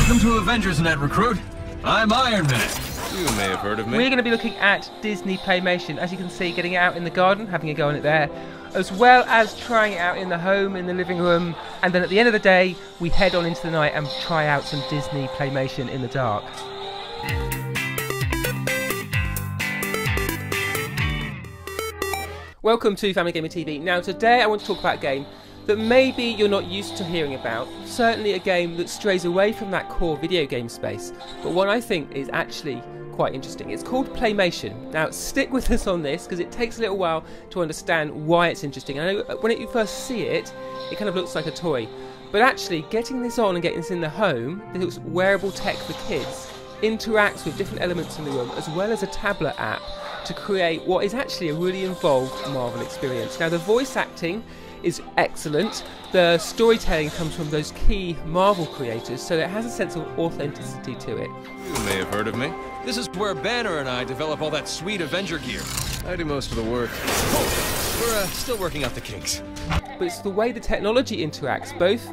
Welcome to Avengers Net, recruit. I'm Iron Man. You may have heard of me. We're going to be looking at Disney PlayMation. As you can see, getting it out in the garden, having a go on it there, as well as trying it out in the home, in the living room, and then at the end of the day, we head on into the night and try out some Disney PlayMation in the dark. Welcome to Family Gamer TV. Now today I want to talk about a game that maybe you're not used to hearing about, certainly a game that strays away from that core video game space, but one I think is actually quite interesting. It's called PlayMation. Now stick with us on this because it takes a little while to understand why it's interesting. I know when you first see it, it kind of looks like a toy, but actually getting this on and getting this in the home, this wearable tech for kids, interacts with different elements in the room as well as a tablet app to create what is actually a really involved Marvel experience. Now the voice acting is excellent, the storytelling comes from those key Marvel creators, so it has a sense of authenticity to it. You may have heard of me. This is where Banner and I develop all that sweet Avenger gear. I do most of the work. Oh, we're still working out the kinks. But it's the way the technology interacts, both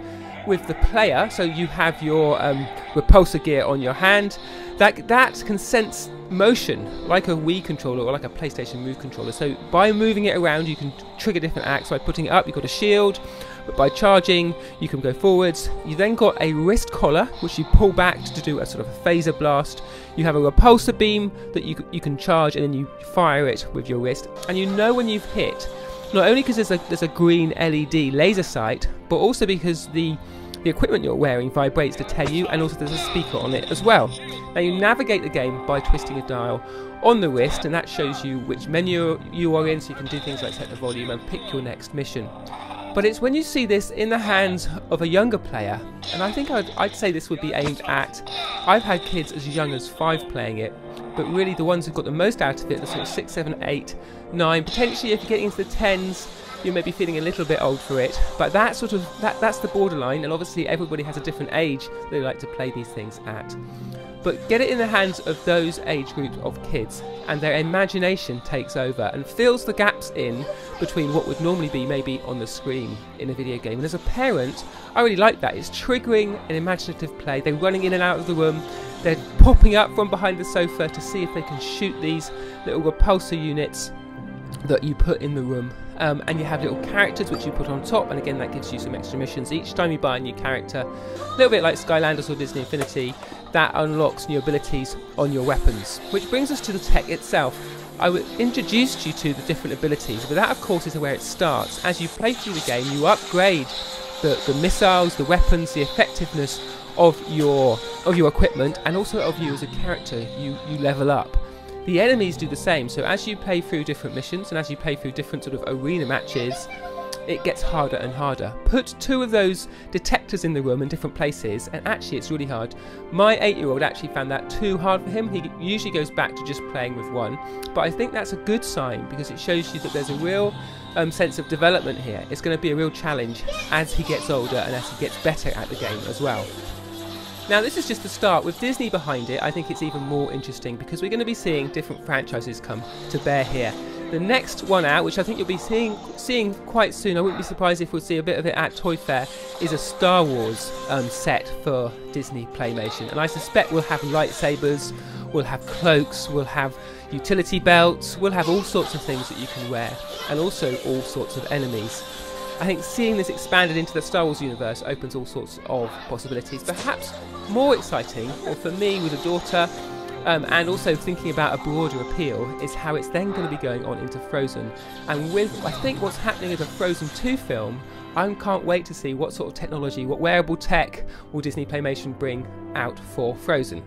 with the player, so you have your repulsor gear on your hand, that can sense motion like a Wii controller or like a PlayStation Move controller. So by moving it around you can trigger different acts. By putting it up you've got a shield, but by charging you can go forwards. You then got a wrist collar which you pull back to do a sort of a phaser blast. You have a repulsor beam that you can charge and then you fire it with your wrist, and you know when you've hit, not only because there's a green LED laser sight, but also because the equipment you're wearing vibrates to tell you, and also there's a speaker on it as well. Now you navigate the game by twisting a dial on the wrist, and that shows you which menu you are in, so you can do things like set the volume and pick your next mission. But it's when you see this in the hands of a younger player, and I think I'd say this would be aimed at, I've had kids as young as 5 playing it, but really the ones who've got the most out of it, the sort of 6, 7, 8, 9, potentially if you're getting into the 10s, you may be feeling a little bit old for it, but that's the borderline, and obviously everybody has a different age they like to play these things at. But get it in the hands of those age groups of kids, and their imagination takes over and fills the gaps in between what would normally be maybe on the screen in a video game. And as a parent, I really like that. It's triggering an imaginative play. They're running in and out of the room, they're popping up from behind the sofa to see if they can shoot these little repulsor units that you put in the room. And you have little characters which you put on top, and again that gives you some extra missions each time you buy a new character, a little bit like Skylanders or Disney Infinity. That unlocks new abilities on your weapons, which brings us to the tech itself. I would introduce you to the different abilities, but that of course is where it starts. As you play through the game you upgrade the missiles, the weapons, the effectiveness of your equipment, and also of you as a character. You level up. The enemies do the same, so as you play through different missions and as you play through different sort of arena matches, it gets harder and harder. Put 2 of those detectors in the room in different places and actually it's really hard. My 8-year-old actually found that too hard for him. He usually goes back to just playing with 1, but I think that's a good sign because it shows you that there's a real sense of development here. It's going to be a real challenge as he gets older and as he gets better at the game as well. Now this is just the start. With Disney behind it, I think it's even more interesting because we're going to be seeing different franchises come to bear here. The next one out, which I think you'll be seeing quite soon, I wouldn't be surprised if we'll see a bit of it at Toy Fair, is a Star Wars set for Disney PlayMation. And I suspect we'll have lightsabers, we'll have cloaks, we'll have utility belts, we'll have all sorts of things that you can wear, and also all sorts of enemies. I think seeing this expanded into the Star Wars universe opens all sorts of possibilities. Perhaps more exciting, or for me with a daughter, and also thinking about a broader appeal, is how it's then going to be going on into Frozen. And with, I think, what's happening with a Frozen 2 film, I can't wait to see what sort of technology, what wearable tech will Disney PlayMation bring out for Frozen.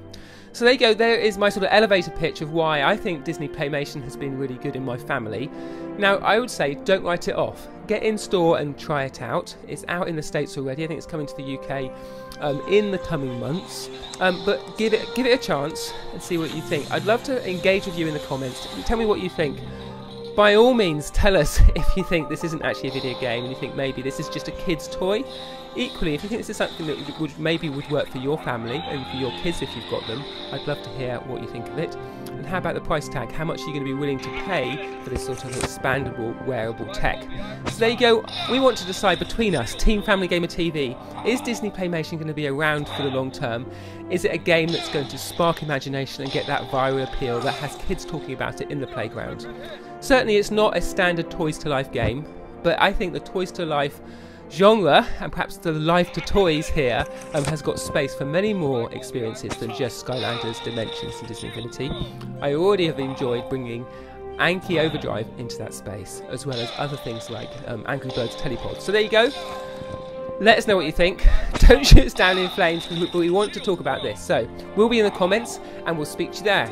So there you go, there is my sort of elevator pitch of why I think Disney PlayMation has been really good in my family. Now I would say don't write it off. Get in store and try it out. It's out in the States already. I think it's coming to the UK in the coming months. But give it a chance and see what you think. I'd love to engage with you in the comments. Tell me what you think. by all means tell us if you think this isn't actually a video game and you think maybe this is just a kid's toy. Equally, if you think this is something that would work for your family and for your kids if you've got them, I'd love to hear what you think of it. And how about the price tag? How much are you going to be willing to pay for this sort of expandable wearable tech? So there you go. We want to decide between us, Team Family Gamer TV. Is Disney PlayMation going to be around for the long term? Is it a game that's going to spark imagination and get that viral appeal that has kids talking about it in the playground? Certainly it's not a standard Toys to Life game, but I think the Toys to Life genre, and perhaps the Life to Toys here, has got space for many more experiences than just Skylanders, Dimensions and Disney Infinity. I already have enjoyed bringing Anki Overdrive into that space, as well as other things like Angry Birds Telepods. So there you go. Let us know what you think. Don't shoot us down in flames, but we want to talk about this. So we'll be in the comments and we'll speak to you there.